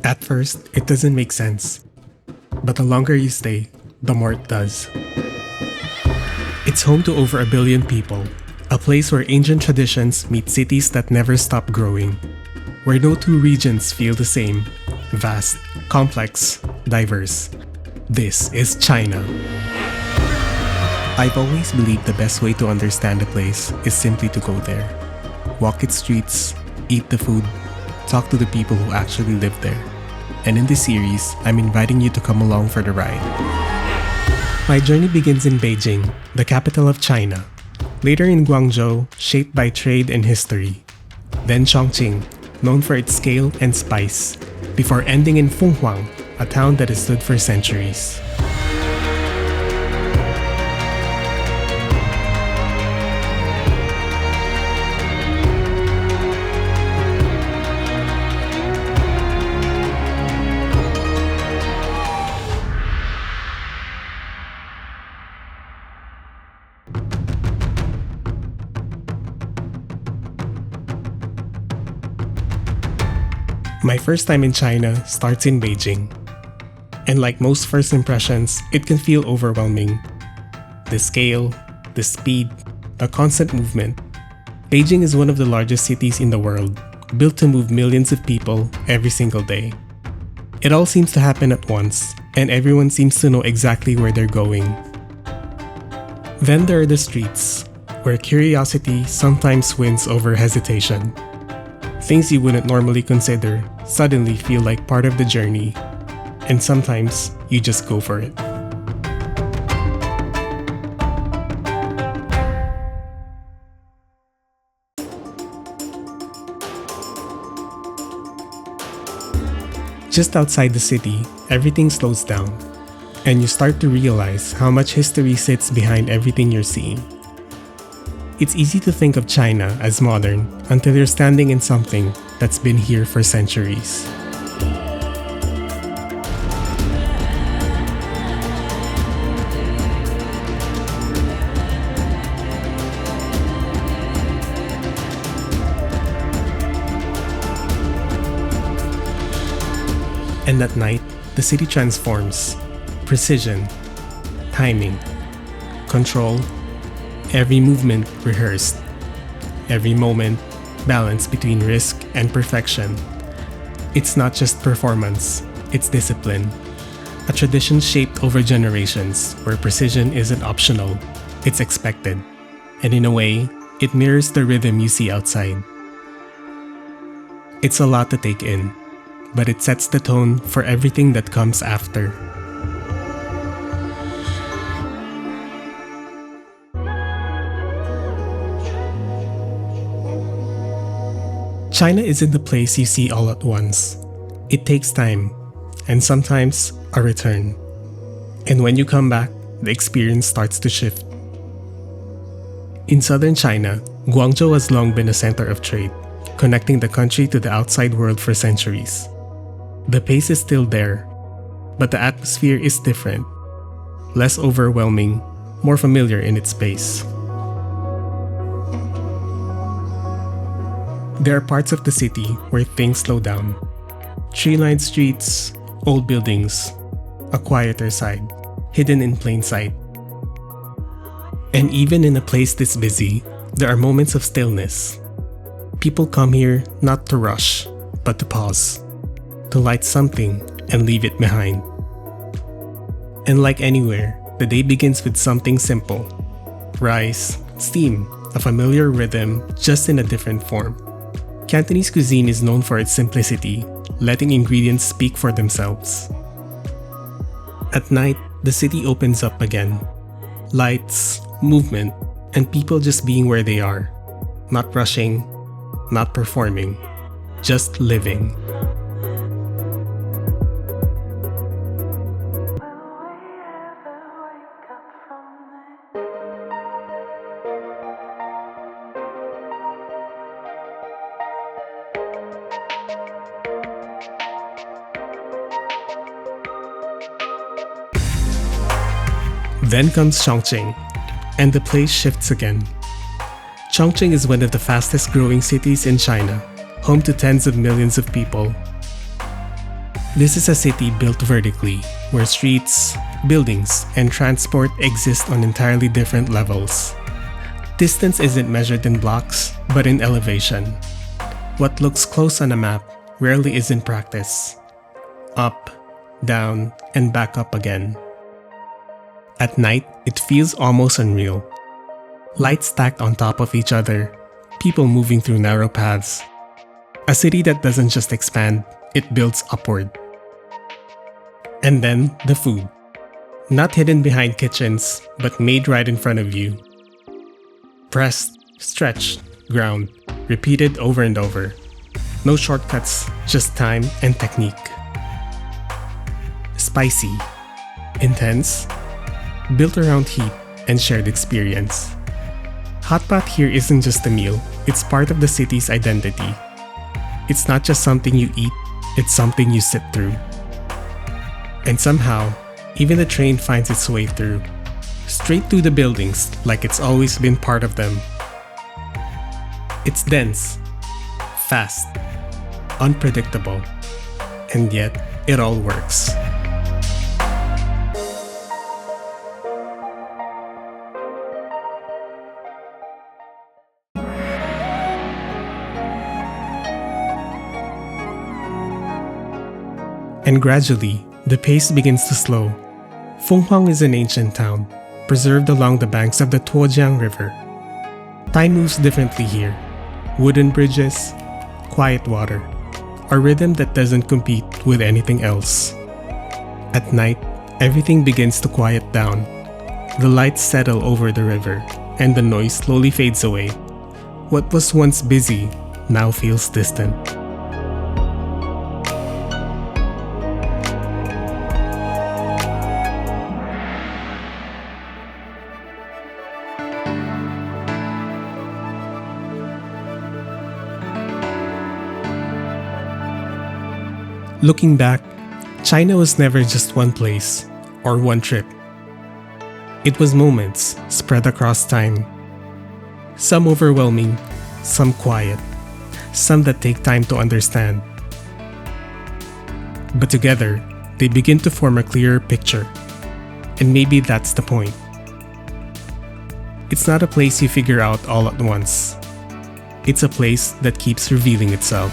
At first, it doesn't make sense. But the longer you stay, the more it does. It's home to over 1 billion people, a place where ancient traditions meet cities that never stop growing, where no two regions feel the same, vast, complex, diverse. This is China. I've always believed the best way to understand a place is simply to go there. Walk its streets, eat the food, talk to the people who actually live there. And in this series, I'm inviting you to come along for the ride. My journey begins in Beijing, the capital of China. Later in Guangzhou, shaped by trade and history. Then Chongqing, known for its scale and spice, before ending in Fenghuang, a town that has stood for centuries. My first time in China starts in Beijing. And like most first impressions, it can feel overwhelming. The scale, the speed, the constant movement. Beijing is one of the largest cities in the world, built to move millions of people every single day. It all seems to happen at once, and everyone seems to know exactly where they're going. Then there are the streets, where curiosity sometimes wins over hesitation. Things you wouldn't normally consider suddenly feel like part of the journey, and sometimes you just go for it. Just outside the city, everything slows down, and you start to realize how much history sits behind everything you're seeing. It's easy to think of China as modern until you're standing in something that's been here for centuries. And at night, the city transforms. Precision, timing, control, every movement rehearsed, every moment balanced between risk and perfection. It's not just performance, it's discipline. A tradition shaped over generations where precision isn't optional, it's expected. And in a way, it mirrors the rhythm you see outside. It's a lot to take in, but it sets the tone for everything that comes after. China isn't the place you see all at once. It takes time, and sometimes a return. And when you come back, the experience starts to shift. In southern China, Guangzhou has long been a center of trade, connecting the country to the outside world for centuries. The pace is still there, but the atmosphere is different, less overwhelming, more familiar in its pace. There are parts of the city where things slow down. Tree-lined streets, old buildings, a quieter side, hidden in plain sight. And even in a place this busy, there are moments of stillness. People come here not to rush, but to pause, to light something and leave it behind. And like anywhere, the day begins with something simple. Rice, steam, a familiar rhythm, just in a different form. Cantonese cuisine is known for its simplicity, letting ingredients speak for themselves. At night, the city opens up again. Lights, movement, and people just being where they are. Not rushing, not performing, just living. Then comes Chongqing, and the place shifts again. Chongqing is one of the fastest growing cities in China, home to tens of millions of people. This is a city built vertically, where streets, buildings, and transport exist on entirely different levels. Distance isn't measured in blocks, but in elevation. What looks close on a map rarely is in practice. Up, down, and back up again. At night, it feels almost unreal. Lights stacked on top of each other, people moving through narrow paths. A city that doesn't just expand, it builds upward. And then, the food. Not hidden behind kitchens, but made right in front of you. Pressed, stretched, ground, repeated over and over. No shortcuts, just time and technique. Spicy, intense, built around heat and shared experience. Hotpot here isn't just a meal, it's part of the city's identity. It's not just something you eat, it's something you sit through. And somehow, even the train finds its way through. Straight through the buildings, like it's always been part of them. It's dense, fast, unpredictable, and yet it all works. And gradually, the pace begins to slow. Fenghuang is an ancient town, preserved along the banks of the Tuojiang River. Time moves differently here. Wooden bridges, quiet water, a rhythm that doesn't compete with anything else. At night, everything begins to quiet down. The lights settle over the river, and the noise slowly fades away. What was once busy now feels distant. Looking back, China was never just one place or one trip. It was moments spread across time. Some overwhelming, some quiet, some that take time to understand. But together, they begin to form a clearer picture. And maybe that's the point. It's not a place you figure out all at once. It's a place that keeps revealing itself.